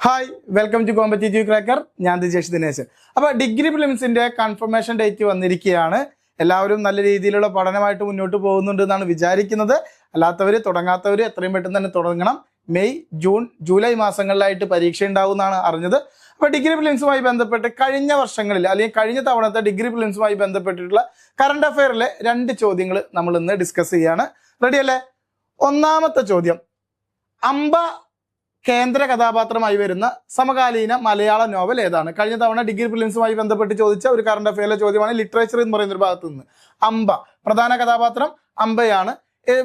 Hi welcome to competitive cracker. ഞാൻ ദിജേഷ് ദിനേശ്. അപ്പോൾ degree പ്രിലിംസിന്റെ confirmation date വന്നിരിക്കുകയാണ്. എല്ലാവരും നല്ല രീതിയിലുള്ള പഠനമായിട്ട് മുന്നോട്ട് പോകുന്നുണ്ട് എന്നാണ് വിചാരിക്കുന്നത്. അല്ലാത്തവർ തുടങ്ങാത്തവർ എത്രയും പെട്ടെന്ന് തന്നെ തുടങ്ങണം. മെയ്, ജൂൺ, ജൂലൈ മാസങ്ങളിലായിട്ട് പരീക്ഷ ഉണ്ടാവുമെന്നാണ് അറിഞ്ഞത്. അപ്പോൾ ഡിഗ്രി പ്രിലിംസുമായി ബന്ധപ്പെട്ട് കഴിഞ്ഞ വർഷങ്ങളിൽ അല്ലെങ്കിൽ കഴിഞ്ഞ തവണത്തെ ഡിഗ്രി പ്രിലിംസുമായി ബന്ധപ്പെട്ടിട്ടുള്ള കറണ്ട് അഫെയറിലെ 2 ചോദ്യങ്ങൾ നമ്മൾ ഇന്ന് ഡിസ്കസ് ചെയ്യാണ്. റെഡി അല്ലേ? ഒന്നാമത്തെ ചോദ്യം, അമ്പ കേന്ദ്ര കഥാപാത്രമായി വരുന്ന സമകാലീന മലയാള നോവൽ ഏതാണ്? കഴിഞ്ഞ തവണ ഡിഗ്രി പ്രിലിംസുമായി ബന്ധപ്പെട്ട് ചോദിച്ച ഒരു കറണ്ട് അഫെയറിലെ ചോദ്യമാണ്. ലിറ്ററേച്ചർ എന്ന് പറയുന്ന ഒരു ഭാഗത്ത് നിന്ന് അമ്പ, പ്രധാന കഥാപാത്രം അമ്പയാണ്.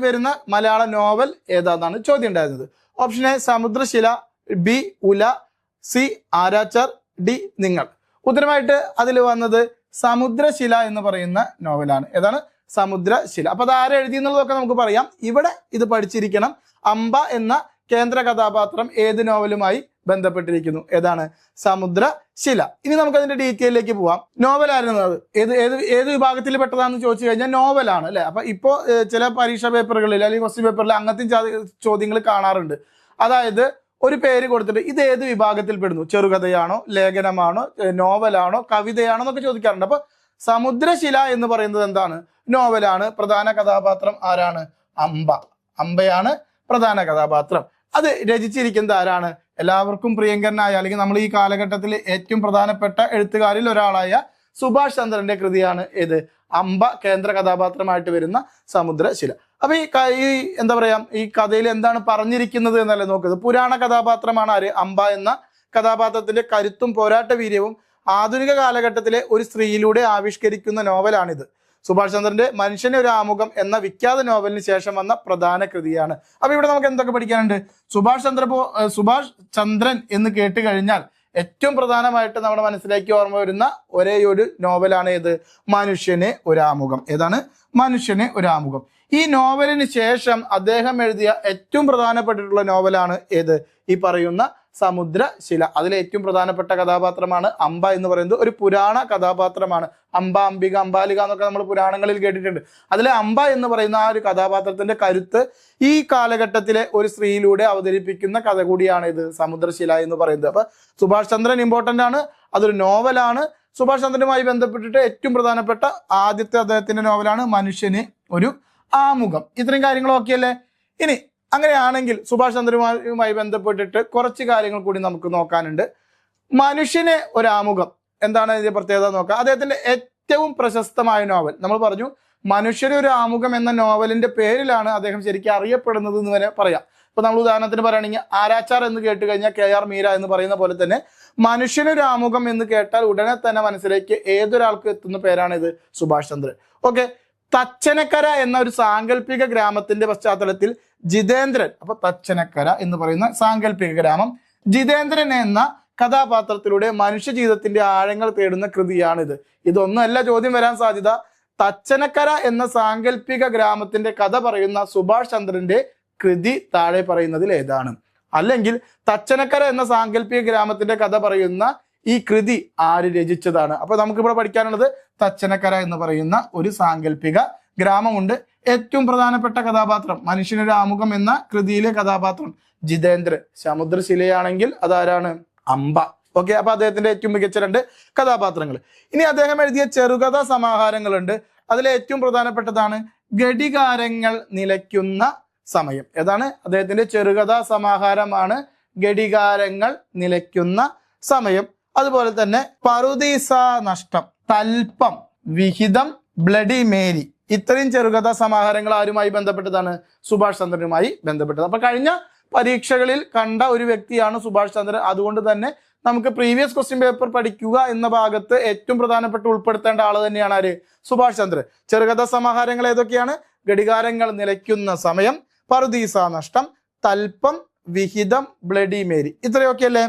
വരുന്ന മലയാള നോവൽ ഏതാണെന്നാണ് ചോദ്യം ഉണ്ടായിരുന്നത്. Option A Samudrashila, B Ula, C Aarachar, D Ningal. ഉത്തരമായിട്ട് അതിൽ വന്നത് സമുദ്രശില എന്ന് പറയുന്ന നോവലാണ്. ഏതാണ്? സമുദ്രശില. അപ്പൊ അത് ആരെഴുതി എന്നുള്ളതൊക്കെ നമുക്ക് പറയാം. ഇവിടെ ഇത് പഠിച്ചിരിക്കണം. അമ്പ എന്ന കേന്ദ്ര കഥാപാത്രം ഏത് നോവലുമായി ബന്ധപ്പെട്ടിരിക്കുന്നു? ഏതാണ്? സമുദ്രശില. ഇനി നമുക്ക് അതിന്റെ ഡീറ്റെയിലേക്ക് പോവാം. നോവൽ ആയിരുന്നു അത്? ഏത് വിഭാഗത്തിൽ പെട്ടതാണെന്ന് ചോദിച്ചു കഴിഞ്ഞാൽ നോവലാണ് അല്ലെ. അപ്പൊ ഇപ്പോ ചില പരീക്ഷാ പേപ്പറുകളിൽ അല്ലെങ്കിൽ ക്വസ്റ്റ്യൻ പേപ്പറിൽ അങ്ങനത്തെ ചോദ്യങ്ങൾ കാണാറുണ്ട്. അതായത് ഒരു പേര് കൊടുത്തിട്ട് ഇത് ഏത് വിഭാഗത്തിൽ പെടുന്നു? ചെറുകഥയാണോ, ലേഖനമാണോ, നോവലാണോ, കവിതയാണോ എന്നൊക്കെ ചോദിക്കാറുണ്ട്. അപ്പൊ സമുദ്രശില എന്ന് പറയുന്നത് എന്താണ്? നോവലാണ്. പ്രധാന കഥാപാത്രം ആരാണ്? അമ്പയാണ് പ്രധാന കഥാപാത്രം. അത് രചിച്ചിരിക്കുന്നത് ആരാണ്? എല്ലാവർക്കും പ്രിയങ്കരനായ അല്ലെങ്കിൽ നമ്മൾ ഈ കാലഘട്ടത്തിൽ ഏറ്റവും പ്രധാനപ്പെട്ട എഴുത്തുകാരിൽ ഒരാളായ സുഭാഷ് ചന്ദ്രന്റെ കൃതിയാണ് ഏത്? അമ്പ കേന്ദ്ര കഥാപാത്രമായിട്ട് വരുന്ന സമുദ്രശില. അപ്പൊ ഈ എന്താ പറയാ, ഈ കഥയിൽ എന്താണ് പറഞ്ഞിരിക്കുന്നത് എന്നല്ലേ നോക്കുന്നത്. പുരാണ കഥാപാത്രമാണ് ആര്? അമ്പ എന്ന കഥാപാത്രത്തിന്റെ കരുത്തും പോരാട്ട വീര്യവും ആധുനിക കാലഘട്ടത്തിലെ ഒരു സ്ത്രീയിലൂടെ ആവിഷ്കരിക്കുന്ന നോവലാണിത്. സുഭാഷ് ചന്ദ്രന്റെ മനുഷ്യന് ഒരു ആമുഖം എന്ന വിഖ്യാത നോവലിന് ശേഷം വന്ന പ്രധാന കൃതിയാണ്. അപ്പൊ ഇവിടെ നമുക്ക് എന്തൊക്കെ പഠിക്കാനുണ്ട്? സുഭാഷ് ചന്ദ്രൻ എന്ന് കേട്ട് കഴിഞ്ഞാൽ ഏറ്റവും പ്രധാനമായിട്ട് നമ്മുടെ മനസ്സിലേക്ക് ഓർമ്മ വരുന്ന ഒരേ ഒരു നോവലാണ് ഏത്? മനുഷ്യന് ഒരു ആമുഖം. ഏതാണ്? മനുഷ്യന് ഒരു ആമുഖം. ഈ നോവലിന് ശേഷം അദ്ദേഹം എഴുതിയ ഏറ്റവും പ്രധാനപ്പെട്ടിട്ടുള്ള നോവലാണ് ഏത്? ഈ പറയുന്ന സമുദ്രശില. അതിലെ ഏറ്റവും പ്രധാനപ്പെട്ട കഥാപാത്രമാണ് അമ്പ എന്ന് പറയുന്നത്. ഒരു പുരാണ കഥാപാത്രമാണ്. അമ്പ, അംബിക, അംബാലിക എന്നൊക്കെ നമ്മൾ പുരാണങ്ങളിൽ കേട്ടിട്ടുണ്ട്. അതിലെ അമ്പ എന്ന് പറയുന്ന ആ ഒരു കഥാപാത്രത്തിന്റെ കരുത്ത് ഈ കാലഘട്ടത്തിലെ ഒരു സ്ത്രീയിലൂടെ അവതരിപ്പിക്കുന്ന കഥ കൂടിയാണ് ഇത് സമുദ്രശില എന്ന് പറയുന്നത്. അപ്പൊ സുഭാഷ് ചന്ദ്രൻ ഇമ്പോർട്ടന്റ് ആണ്. അതൊരു നോവലാണ്. സുഭാഷ് ചന്ദ്രനുമായി ബന്ധപ്പെട്ടിട്ട് ഏറ്റവും പ്രധാനപ്പെട്ട ആദ്യത്തെ അദ്ദേഹത്തിന്റെ നോവലാണ് മനുഷ്യന് ഒരു ആമുഖം. ഇത്രയും കാര്യങ്ങളൊക്കെ അല്ലേ? ഇനി അങ്ങനെയാണെങ്കിൽ സുഭാഷ് ചന്ദ്രനുമായി ബന്ധപ്പെട്ടിട്ട് കുറച്ച് കാര്യങ്ങൾ കൂടി നമുക്ക് നോക്കാനുണ്ട്. മനുഷ്യന് ഒരു ആമുഖം എന്താണ് ഇതിന്റെ പ്രത്യേകത നോക്കാം. അദ്ദേഹത്തിന്റെ ഏറ്റവും പ്രശസ്തമായ നോവൽ നമ്മൾ പറഞ്ഞു. മനുഷ്യന് ഒരു ആമുഖം എന്ന നോവലിന്റെ പേരിലാണ് അദ്ദേഹം ശരിക്കും അറിയപ്പെടുന്നത് എന്ന് വരെ പറയാം. ഇപ്പൊ നമ്മൾ ഉദാഹരണത്തിന് പറയുകയാണെങ്കിൽ ആരാച്ചാർ എന്ന് കേട്ട് കഴിഞ്ഞാൽ KR മീര എന്ന് പറയുന്ന പോലെ തന്നെ മനുഷ്യനൊരു ആമുഖം എന്ന് കേട്ടാൽ ഉടനെ തന്നെ മനസ്സിലേക്ക് ഏതൊരാൾക്ക് എത്തുന്ന പേരാണ് ഇത്? സുഭാഷ് ചന്ദ്രൻ. ഓക്കെ. തച്ചനക്കര എന്ന ഒരു സാങ്കല്പിക ഗ്രാമത്തിന്റെ പശ്ചാത്തലത്തിൽ ജിതേന്ദ്രൻ, അപ്പൊ തച്ചനക്കര എന്ന് പറയുന്ന സാങ്കല്പിക ഗ്രാമം, ജിതേന്ദ്രൻ എന്ന കഥാപാത്രത്തിലൂടെ മനുഷ്യ ജീവിതത്തിന്റെ ആഴങ്ങൾ തേടുന്ന കൃതിയാണിത്. ഇതൊന്നുമല്ല ചോദ്യം വരാൻ സാധ്യത. തച്ചനക്കര എന്ന സാങ്കല്പിക ഗ്രാമത്തിന്റെ കഥ പറയുന്ന സുഭാഷ് ചന്ദ്രന്റെ കൃതി താഴെ പറയുന്നതിൽ ഏതാണ്? അല്ലെങ്കിൽ തച്ചനക്കര എന്ന സാങ്കല്പിക ഗ്രാമത്തിന്റെ കഥ പറയുന്ന ഈ കൃതി ആര് രചിച്ചതാണ്? അപ്പൊ നമുക്കിവിടെ പഠിക്കാനുള്ളത് തച്ചനക്കര എന്ന് പറയുന്ന ഒരു സാങ്കല്പിക ഗ്രാമമുണ്ട്. ഏറ്റവും പ്രധാനപ്പെട്ട കഥാപാത്രം മനുഷ്യനൊരു ആമുഖം എന്ന കൃതിയിലെ കഥാപാത്രം ജിതേന്ദ്രൻ. സമുദ്രശിലയാണെങ്കിൽ അതാരാണ്? അമ്പ. ഓക്കെ. അപ്പൊ അദ്ദേഹത്തിന്റെ ഏറ്റവും മികച്ച 2 കഥാപാത്രങ്ങൾ. ഇനി അദ്ദേഹം എഴുതിയ ചെറുകഥാ സമാഹാരങ്ങളുണ്ട്. അതിലെ ഏറ്റവും പ്രധാനപ്പെട്ടതാണ് ഘടികാരങ്ങൾ നിലയ്ക്കുന്ന സമയം. ഏതാണ്? അദ്ദേഹത്തിന്റെ ചെറുകഥാ സമാഹാരമാണ് ഘടികാരങ്ങൾ നിലയ്ക്കുന്ന സമയം. അതുപോലെ തന്നെ പറുദീസ നഷ്ടം, തൽപ്പം, വിഹിതം, ബ്ലഡി മേരി. ഇത്രയും ചെറുകഥാ സമാഹാരങ്ങൾ ആരുമായി ബന്ധപ്പെട്ടതാണ്? സുഭാഷ് ചന്ദ്രനുമായി ബന്ധപ്പെട്ടത്. അപ്പൊ കഴിഞ്ഞ പരീക്ഷകളിൽ കണ്ട ഒരു വ്യക്തിയാണ് സുഭാഷ് ചന്ദ്രൻ. അതുകൊണ്ട് തന്നെ നമുക്ക് പ്രീവിയസ് ക്വസ്റ്റ്യൻ പേപ്പർ പഠിക്കുക എന്ന ഭാഗത്ത് ഏറ്റവും പ്രധാനപ്പെട്ട് ഉൾപ്പെടുത്തേണ്ട ആള് തന്നെയാണ് ആര്? സുഭാഷ് ചന്ദ്രൻ. ചെറുകഥാ സമാഹാരങ്ങൾ ഏതൊക്കെയാണ്? ഘടികാരങ്ങൾ നിലയ്ക്കുന്ന സമയം, പറുദീസ നഷ്ടം, തൽപ്പം, വിഹിതം, ബ്ലഡി മേരി. ഇത്രയൊക്കെ അല്ലേ?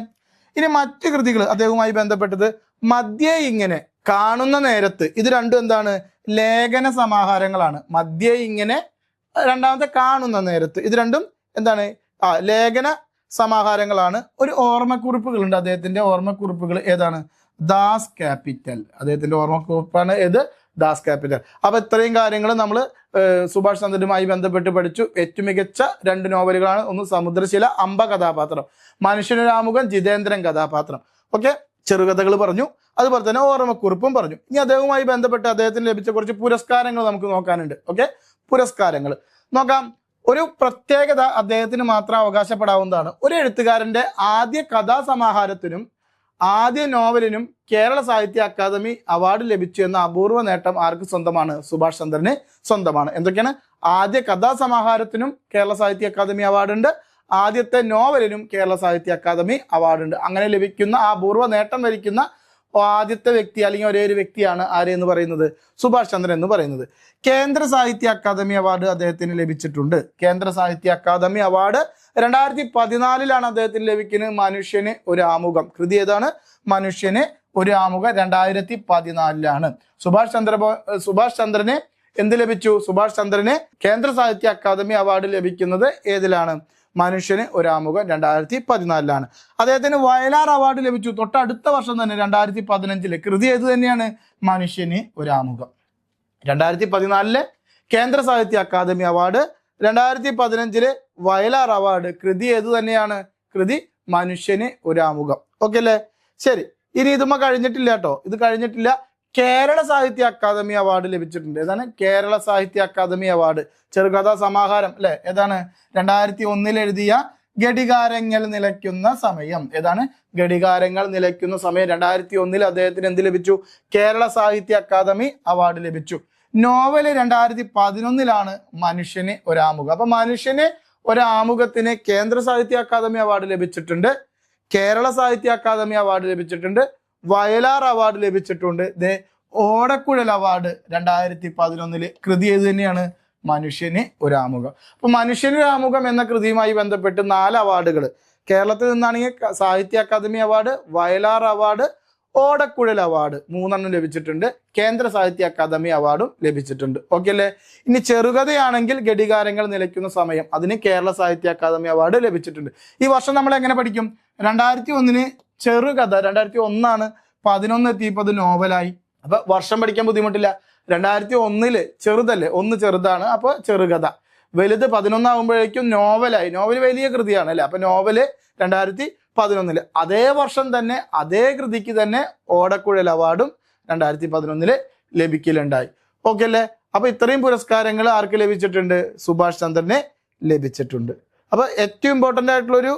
ഇനി മറ്റു കൃതികൾ അദ്ദേഹവുമായി ബന്ധപ്പെട്ടത് മധ്യേ ഇങ്ങനെ, കാണുന്ന നേരത്ത്. ഇത് രണ്ടും എന്താണ്? ലേഖന സമാഹാരങ്ങളാണ്. മധ്യേ ഇങ്ങനെ, രണ്ടാമത്തെ കാണുന്ന നേരത്ത്. ഇത് രണ്ടും എന്താണ്? ലേഖന സമാഹാരങ്ങളാണ്. ഒരു ഓർമ്മക്കുറിപ്പുകളുണ്ട് അദ്ദേഹത്തിന്റെ. ഓർമ്മക്കുറിപ്പുകൾ ഏതാണ്? ദാസ് ക്യാപിറ്റൽ. അദ്ദേഹത്തിന്റെ ഓർമ്മക്കുറിപ്പാണ് ഏത്? ദാസ് ക്യാപിറ്റൽ. അപ്പൊ ഇത്രയും കാര്യങ്ങൾ നമ്മൾ സുഭാഷ് ചന്ദ്രനുമായി ബന്ധപ്പെട്ട് പഠിച്ചു. ഏറ്റവും മികച്ച 2 നോവലുകളാണ്. ഒന്ന് സമുദ്രശില, അംബ കഥാപാത്രം, മനുഷ്യനൊരാമുഖം, ജിതേന്ദ്രൻ കഥാപാത്രം. ഓക്കെ, ചെറുകഥകൾ പറഞ്ഞു, അതുപോലെ തന്നെ ഓർമ്മക്കുറിപ്പും പറഞ്ഞു. ഇനി അദ്ദേഹവുമായി ബന്ധപ്പെട്ട് അദ്ദേഹത്തിന് ലഭിച്ച കുറച്ച് പുരസ്കാരങ്ങൾ നമുക്ക് നോക്കാനുണ്ട്. ഓക്കെ, പുരസ്കാരങ്ങൾ നോക്കാം. ഒരു പ്രത്യേകത അദ്ദേഹത്തിന് മാത്രം അവകാശപ്പെടാവുന്നതാണ്. ഒരു എഴുത്തുകാരന്റെ ആദ്യ കഥാസമാഹാരത്തിനും ആദ്യ നോവലിനും കേരള സാഹിത്യ അക്കാദമി അവാർഡ് ലഭിച്ചു എന്ന അപൂർവ നേട്ടം ആർക്ക് സ്വന്തമാണ്? സുഭാഷ് ചന്ദ്രന് സ്വന്തമാണ്. എന്തൊക്കെയാണ്? ആദ്യ കഥാസമാഹാരത്തിനും കേരള സാഹിത്യ അക്കാദമി അവാർഡ് ഉണ്ട്, ആദ്യത്തെ നോവലിനും കേരള സാഹിത്യ അക്കാദമി അവാർഡ് ഉണ്ട്. അങ്ങനെ ലഭിക്കുന്ന ആ അപൂർവ നേട്ടം വരിക്കുന്ന ആദ്യത്തെ വ്യക്തി അല്ലെങ്കിൽ ഒരേ ഒരു വ്യക്തിയാണ് ആരെന്ന് പറയുന്നത്? സുഭാഷ് ചന്ദ്രൻ എന്ന് പറയുന്നത്. കേന്ദ്ര സാഹിത്യ അക്കാദമി അവാർഡ് അദ്ദേഹത്തിന് ലഭിച്ചിട്ടുണ്ട്. കേന്ദ്ര സാഹിത്യ അക്കാദമി അവാർഡ് 2014 അദ്ദേഹത്തിന് ലഭിക്കുന്നത്. മനുഷ്യന് ഒരു ആമുഖം കൃതി ഏതാണ്? മനുഷ്യന് ഒരു ആമുഖം 2014 സുഭാഷ് ചന്ദ്രന് എന്ത് ലഭിച്ചു? സുഭാഷ് ചന്ദ്രന് കേന്ദ്ര സാഹിത്യ അക്കാദമി അവാർഡ് ലഭിക്കുന്നത് ഏതിലാണ്? മനുഷ്യന് ഒരാമുഖം 2014 അദ്ദേഹത്തിന് വയലാർ അവാർഡ് ലഭിച്ചു തൊട്ടടുത്ത വർഷം തന്നെ 2015. കൃതി ഏത് തന്നെയാണ്? മനുഷ്യന് ഒരാമുഖം. 2014 കേന്ദ്ര സാഹിത്യ അക്കാദമി അവാർഡ്, 2015 വയലാർ അവാർഡ്. കൃതി ഏത് തന്നെയാണ്? കൃതി മനുഷ്യന് ഒരാമുഖം. ഓക്കെ അല്ലേ? ശരി, ഇനി ഇതുമ്മ കഴിഞ്ഞിട്ടില്ല കേട്ടോ, ഇത് കഴിഞ്ഞിട്ടില്ല. കേരള സാഹിത്യ അക്കാദമി അവാർഡ് ലഭിച്ചിട്ടുണ്ട്. ഏതാണ്? കേരള സാഹിത്യ അക്കാദമി അവാർഡ്. ചെറുകഥാ സമാഹാരം അല്ലെ? ഏതാണ്? 2001 എഴുതിയ ഘടികാരങ്ങൾ നിലയ്ക്കുന്ന സമയം. ഏതാണ്? ഘടികാരങ്ങൾ നിലയ്ക്കുന്ന സമയം. 2001 അദ്ദേഹത്തിന് എന്ത് ലഭിച്ചു? കേരള സാഹിത്യ അക്കാദമി അവാർഡ് ലഭിച്ചു. നോവല് 2011 മനുഷ്യന് ഒരാമുഖം. അപ്പൊ മനുഷ്യന് ഒരാമുഖത്തിന് കേന്ദ്ര സാഹിത്യ അക്കാദമി അവാർഡ് ലഭിച്ചിട്ടുണ്ട്, കേരള സാഹിത്യ അക്കാദമി അവാർഡ് ലഭിച്ചിട്ടുണ്ട്, വയലാർ അവാർഡ് ലഭിച്ചിട്ടുണ്ട്. ഓടക്കുഴൽ അവാർഡ് 2011. കൃതി ഏത് തന്നെയാണ്? മനുഷ്യന് ഒരാമുഖം. അപ്പൊ മനുഷ്യന് ഒരാമുഖം എന്ന കൃതിയുമായി ബന്ധപ്പെട്ട് 4 അവാർഡുകൾ കേരളത്തിൽ നിന്നാണെങ്കിൽ സാഹിത്യ അക്കാദമി അവാർഡ്, വയലാർ അവാർഡ്, ഓടക്കുഴൽ അവാർഡ് 3 ലഭിച്ചിട്ടുണ്ട്. കേന്ദ്ര സാഹിത്യ അക്കാദമി അവാർഡും ലഭിച്ചിട്ടുണ്ട്. ഓക്കെ അല്ലേ? ഇനി ചെറുകഥയാണെങ്കിൽ ഘടികാരങ്ങൾ നിലയ്ക്കുന്ന സമയം, അതിന് കേരള സാഹിത്യ അക്കാദമി അവാർഡ് ലഭിച്ചിട്ടുണ്ട്. ഈ വർഷം നമ്മൾ എങ്ങനെ പഠിക്കും? 2001 ചെറുകഥ, 2001 11 എത്തിയപ്പോൾ അത് നോവലായി. അപ്പൊ വർഷം പഠിക്കാൻ ബുദ്ധിമുട്ടില്ല. 2001 ചെറുതല്ലേ, 1 ചെറുതാണ്, അപ്പൊ ചെറുകഥ. വലുത് 11 ആകുമ്പോഴേക്കും നോവലായി. നോവൽ വലിയ കൃതിയാണ് അല്ലെ? അപ്പൊ നോവല് 2011. അതേ വർഷം തന്നെ അതേ കൃതിക്ക് തന്നെ ഓടക്കുഴൽ അവാർഡും 2011 ലഭിക്കലുണ്ടായി. ഓക്കെ അല്ലേ? അപ്പൊ ഇത്രയും പുരസ്കാരങ്ങൾ ആർക്ക് ലഭിച്ചിട്ടുണ്ട്? സുഭാഷ് ചന്ദ്രന് ലഭിച്ചിട്ടുണ്ട്. അപ്പൊ ഏറ്റവും ഇമ്പോർട്ടൻ്റ് ആയിട്ടുള്ള ഒരു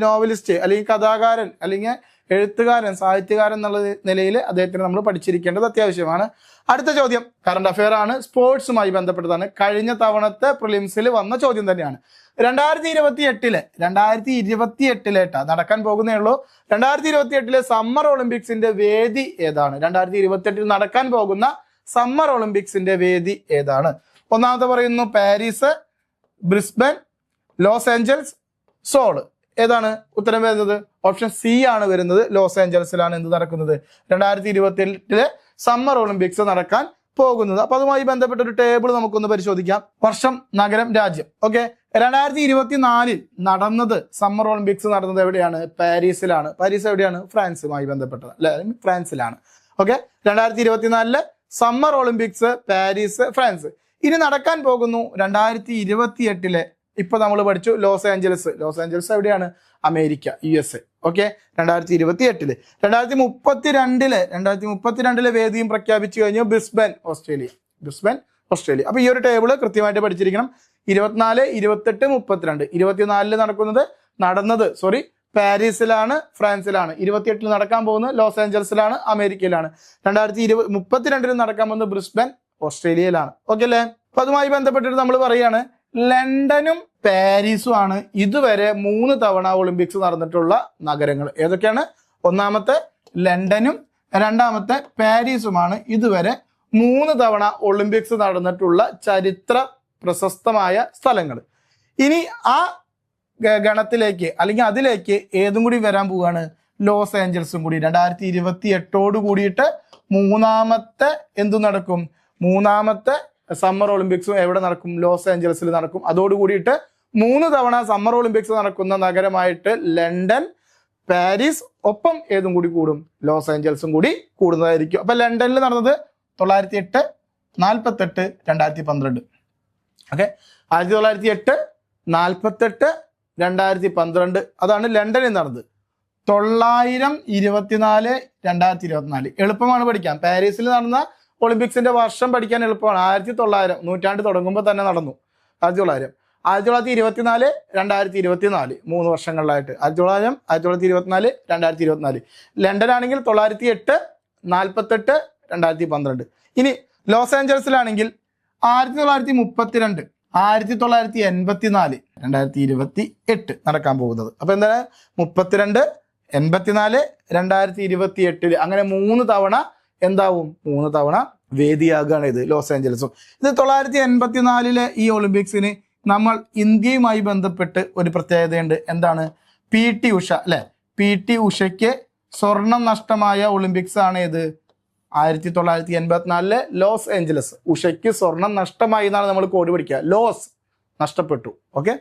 നോവലിസ്റ്റ് അല്ലെങ്കിൽ കഥാകാരൻ അല്ലെങ്കിൽ എഴുത്തുകാരൻ, സാഹിത്യകാരൻ എന്നുള്ള നിലയിൽ അദ്ദേഹത്തിന് നമ്മൾ പഠിച്ചിരിക്കേണ്ടത് അത്യാവശ്യമാണ്. അടുത്ത ചോദ്യം കറണ്ട് അഫെയർ ആണ്, സ്പോർട്സുമായി ബന്ധപ്പെട്ടതാണ്. കഴിഞ്ഞ തവണത്തെ പ്രിലിംസിൽ വന്ന ചോദ്യം തന്നെയാണ്. 2028 നടക്കാൻ പോകുന്നേ ഉള്ളൂ. 2028 സമ്മർ ഒളിമ്പിക്സിന്റെ വേദി ഏതാണ്? 2028 നടക്കാൻ പോകുന്ന സമ്മർ ഒളിമ്പിക്സിന്റെ വേദി ഏതാണ്? ഒന്നാമത്തെ പറയുന്നു Paris, Brisbane, Los Angeles, Seoul. ഏതാണ് ഉത്തരം വരുന്നത്? ഓപ്ഷൻ സി ആണ് വരുന്നത്. ലോസ് ഏഞ്ചൽസിലാണ് എന്ത് നടക്കുന്നത്? 2028 സമ്മർ ഒളിമ്പിക്സ് നടക്കാൻ പോകുന്നത്. അപ്പൊ അതുമായി ബന്ധപ്പെട്ട ഒരു ടേബിൾ നമുക്കൊന്ന് പരിശോധിക്കാം. വർഷം, നഗരം, രാജ്യം. ഓക്കെ, 2024 നടന്നത് സമ്മർ ഒളിമ്പിക്സ് നടന്നത് എവിടെയാണ്? പാരീസിലാണ്. പാരീസ് എവിടെയാണ്? ഫ്രാൻസുമായി ബന്ധപ്പെട്ടത് അല്ലെ? ഫ്രാൻസിലാണ്. Okay, 2024 summer Olympics Paris, France. ഇനി നടക്കാൻ പോകുന്നു 2028 ഇപ്പൊ നമ്മൾ പഠിച്ചു ലോസ് ഏഞ്ചൽസ്. ലോസ് ഏഞ്ചൽസ് എവിടെയാണ്? America, USA. ഓക്കെ, 2028 2032 വേദിയും പ്രഖ്യാപിച്ചു കഴിഞ്ഞു. Brisbane, Australia. അപ്പൊ ഈ ഒരു ടേബിള് കൃത്യമായിട്ട് പഠിച്ചിരിക്കണം. 24, 28, 32. 24 നടന്നത് പാരീസിലാണ്, ഫ്രാൻസിലാണ്. 28 നടക്കാൻ പോകുന്നത് ലോസ് ഏഞ്ചൽസിലാണ്, അമേരിക്കയിലാണ്. 2032 നടക്കാൻ പോകുന്നത് ബ്രിസ്ബൻ, ഓസ്ട്രേലിയയിലാണ്. ഓക്കെ അല്ലേ? അപ്പൊ അതുമായി ബന്ധപ്പെട്ടിട്ട് നമ്മൾ പറയാണ് ലണ്ടനും പാരീസും ആണ് ഇതുവരെ 3 തവണ ഒളിമ്പിക്സ് നടന്നിട്ടുള്ള നഗരങ്ങൾ. ഏതൊക്കെയാണ്? ഒന്നാമത്തെ ലണ്ടനും രണ്ടാമത്തെ പാരീസുമാണ് ഇതുവരെ 3 തവണ ഒളിമ്പിക്സ് നടന്നിട്ടുള്ള ചരിത്ര പ്രശസ്തമായ സ്ഥലങ്ങൾ. ഇനി ആ ഗണത്തിലേക്ക് അല്ലെങ്കിൽ അതിലേക്ക് ഏതും കൂടി വരാൻ പോവുകയാണ്? ലോസ് ഏഞ്ചൽസും കൂടി. 2028 കൂടിയിട്ട് മൂന്നാമത്തെ എന്തു നടക്കും? മൂന്നാമത്തെ സമ്മർ ഒളിമ്പിക്സും എവിടെ നടക്കും? ലോസ് ഏഞ്ചൽസിൽ നടക്കും. അതോടുകൂടിയിട്ട് 3 തവണ സമ്മർ ഒളിമ്പിക്സ് നടക്കുന്ന നഗരമായിട്ട് ലണ്ടൻ, പാരീസ്, ഒപ്പം ഏതും കൂടി കൂടും? ലോസ് ഏഞ്ചൽസും കൂടി കൂടുന്നതായിരിക്കും. അപ്പൊ ലണ്ടനിൽ നടന്നത് 1908, 48, 2012. ഓക്കെ, 1908, 48, 2012 അതാണ് ലണ്ടനിൽ നടന്നത്. 900, 24, 2024 എളുപ്പമാണ് പഠിക്കാൻ. പാരീസിൽ നടന്ന ഒളിമ്പിക്സിന്റെ വർഷം പഠിക്കാൻ എളുപ്പമാണ്. 1900 നൂറ്റാണ്ട് തുടങ്ങുമ്പോൾ തന്നെ നടന്നു. 1900, 1924, 2024 3 വർഷങ്ങളിലായിട്ട്. 1900, 1924, 2024. ലണ്ടൻ ആണെങ്കിൽ 908, 48, 2012. ഇനി ലോസ് ഏഞ്ചൽസിലാണെങ്കിൽ 1932, 1984, 2028 നടക്കാൻ പോകുന്നത്. അപ്പൊ എന്താണ് 32, 84, 2028 അങ്ങനെ 3 തവണ എന്താവും? 3 തവണ വേദിയാകുകയാണ് ഇത് ലോസ് ഏഞ്ചൽസും. ഇത് 1984 ഈ ഒളിമ്പിക്സിന് നമ്മൾ ഇന്ത്യയുമായി ബന്ധപ്പെട്ട് ഒരു പ്രത്യേകതയുണ്ട്. എന്താണ്? PT ഉഷ അല്ലെ, PT ഉഷയ്ക്ക് സ്വർണം നഷ്ടമായ ഒളിമ്പിക്സ് ആണ് ഇത് 1984 ലോസ് ഏഞ്ചലസ്. ഉഷയ്ക്ക് സ്വർണം നഷ്ടമായി എന്നാണ് നമ്മൾ കോഡ് പഠിക്കുക. ലോസ് നഷ്ടപ്പെട്ടു. ഓക്കെ,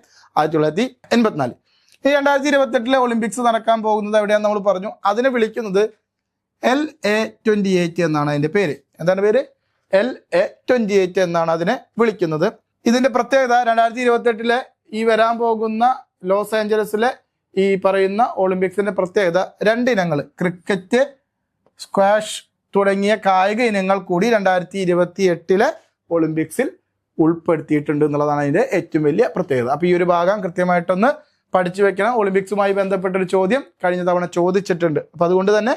1984. ഈ 2028 ഒളിമ്പിക്സ് നടക്കാൻ പോകുന്നത് എവിടെയാണെന്ന് നമ്മൾ പറഞ്ഞു. അതിനെ വിളിക്കുന്നത് LA28 എന്നാണ് അതിന്റെ പേര്. എന്താണ് പേര്? LA28 എന്നാണ് അതിനെ വിളിക്കുന്നത്. ഇതിന്റെ പ്രത്യേകത 2028 ഈ വരാൻ പോകുന്ന ലോസ് ഏഞ്ചലസിലെ ഈ പറയുന്ന ഒളിമ്പിക്സിന്റെ പ്രത്യേകത 2 ഇനങ്ങൾ, ക്രിക്കറ്റ്, സ്ക്വാഷ് തുടങ്ങിയ കായിക ഇനങ്ങൾ കൂടി 2028 ഒളിമ്പിക്സിൽ ഉൾപ്പെടുത്തിയിട്ടുണ്ട് എന്നുള്ളതാണ് അതിന്റെ ഏറ്റവും വലിയ പ്രത്യേകത. അപ്പൊ ഈ ഒരു ഭാഗം കൃത്യമായിട്ടൊന്ന് പഠിച്ചു വെക്കണം. ഒളിമ്പിക്സുമായി ബന്ധപ്പെട്ടൊരു ചോദ്യം കഴിഞ്ഞ തവണ ചോദിച്ചിട്ടുണ്ട്. അപ്പൊ അതുകൊണ്ട് തന്നെ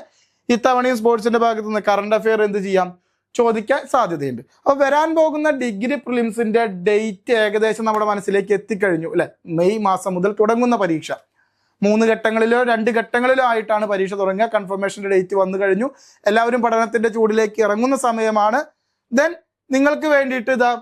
ഇത്തവണയും സ്പോർട്സിന്റെ ഭാഗത്ത് നിന്ന് കറണ്ട് അഫെയർ എന്ത് ചെയ്യാം? ചോദിക്കാൻ സാധ്യതയുണ്ട്. അപ്പൊ വരാൻ പോകുന്ന ഡിഗ്രി പ്രിലിംസിന്റെ ഡേറ്റ് ഏകദേശം നമ്മുടെ മനസ്സിലേക്ക് എത്തിക്കഴിഞ്ഞു അല്ലെ. മെയ് മാസം മുതൽ തുടങ്ങുന്ന പരീക്ഷ 3 ഘട്ടങ്ങളിലോ 2 ഘട്ടങ്ങളിലോ ആയിട്ടാണ് പരീക്ഷ തുടങ്ങുക. കൺഫർമേഷന്റെ ഡേറ്റ് വന്നു കഴിഞ്ഞു. എല്ലാവരും പഠനത്തിന്റെ ചൂടിലേക്ക് ഇറങ്ങുന്ന സമയമാണ്. ദെൻ നിങ്ങൾക്ക് വേണ്ടിയിട്ട് ഇതാ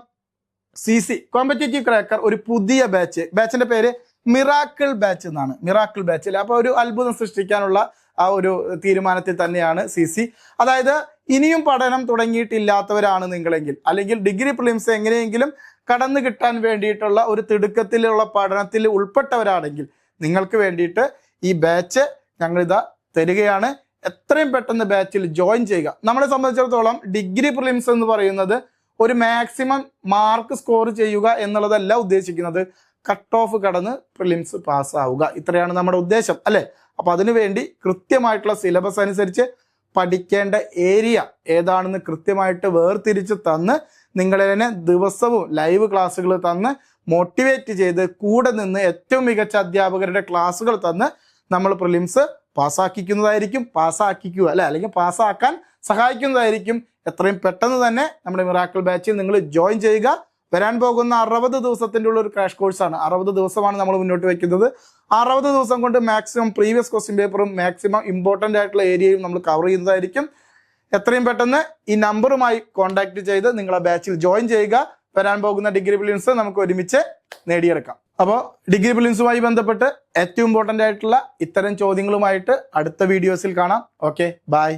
CC കോമ്പറ്റേറ്റീവ് ക്രാക്കർ ഒരു പുതിയ ബാച്ചിന്റെ പേര് മിറാക്കിൾ ബാച്ച് എന്നാണ്. മിറാക്കിൾ ബാച്ചിൽ അപ്പൊ ഒരു അത്ഭുതം സൃഷ്ടിക്കാനുള്ള ആ ഒരു തീരുമാനത്തിൽ തന്നെയാണ് CC. അതായത് ഇനിയും പഠനം തുടങ്ങിയിട്ടില്ലാത്തവരാണ് നിങ്ങളെങ്കിൽ, അല്ലെങ്കിൽ ഡിഗ്രി പ്രിലിംസ് എങ്ങനെയെങ്കിലും കടന്നു കിട്ടാൻ വേണ്ടിയിട്ടുള്ള ഒരു തിടുക്കത്തിലുള്ള പഠനത്തിൽ ഉൾപ്പെട്ടവരാണെങ്കിൽ നിങ്ങൾക്ക് വേണ്ടിയിട്ട് ഈ ബാച്ച് ഞങ്ങളിതാ തരികയാണ്. എത്രയും പെട്ടെന്ന് ബാച്ചിൽ ജോയിൻ ചെയ്യുക. നമ്മളെ സംബന്ധിച്ചിടത്തോളം ഡിഗ്രി പ്രിലിംസ് എന്ന് പറയുന്നത് ഒരു മാക്സിമം മാർക്ക് സ്കോർ ചെയ്യുക എന്നുള്ളതല്ല ഉദ്ദേശിക്കുന്നത്. കട്ട് ഓഫ് കടന്ന് പ്രിലിംസ് പാസ്സാവുക, ഇത്രയാണ് നമ്മുടെ ഉദ്ദേശം അല്ലെ. അപ്പൊ അതിനുവേണ്ടി കൃത്യമായിട്ടുള്ള സിലബസ് അനുസരിച്ച് പഠിക്കേണ്ട ഏരിയ ഏതാണെന്ന് കൃത്യമായിട്ട് വേർതിരിച്ച് തന്ന് നിങ്ങളെ ദിവസവും ലൈവ് ക്ലാസ്സുകൾ തന്ന് മോട്ടിവേറ്റ് ചെയ്ത് കൂടെ നിന്ന് ഏറ്റവും മികച്ച അധ്യാപകരുടെ ക്ലാസ്സുകൾ തന്ന് നമ്മൾ പ്രിലിംസ് പാസ്സാക്കിക്കുന്നതായിരിക്കും. പാസ്സാക്കിക്കുക അല്ലെ, അല്ലെങ്കിൽ പാസ്സാക്കാൻ സഹായിക്കുന്നതായിരിക്കും. എത്രയും പെട്ടെന്ന് തന്നെ നമ്മുടെ മിറാക്കിൾ ബാച്ചിൽ നിങ്ങൾ ജോയിൻ ചെയ്യുക. വരാൻ പോകുന്ന 60 ദിവസത്തിൻ്റെ ഉള്ള ഒരു ക്രാഷ് കോഴ്സാണ്. 60 ദിവസമാണ് നമ്മൾ മുന്നോട്ട് വയ്ക്കുന്നത്. 60 ദിവസം കൊണ്ട് മാക്സിമം പ്രീവിയസ് ക്വസ്റ്റ്യൻ പേപ്പറും മാക്സിമം ഇമ്പോർട്ടൻ്റ് ആയിട്ടുള്ള ഏരിയയും നമ്മൾ കവർ ചെയ്യുന്നതായിരിക്കും. എത്രയും പെട്ടെന്ന് ഈ നമ്പറുമായി കോൺടാക്ട് ചെയ്ത് നിങ്ങളെ ബാച്ചിൽ ജോയിൻ ചെയ്യുക. വരാൻ പോകുന്ന ഡിഗ്രി പ്രിലിംസ് നമുക്ക് ഒരുമിച്ച് നേടിയെടുക്കാം. അപ്പോൾ ഡിഗ്രി പ്രിലിംസുമായി ബന്ധപ്പെട്ട് ഏറ്റവും ഇമ്പോർട്ടൻ്റ് ആയിട്ടുള്ള ഇത്തരം ചോദ്യങ്ങളുമായിട്ട് അടുത്ത വീഡിയോസിൽ കാണാം. Okay, by.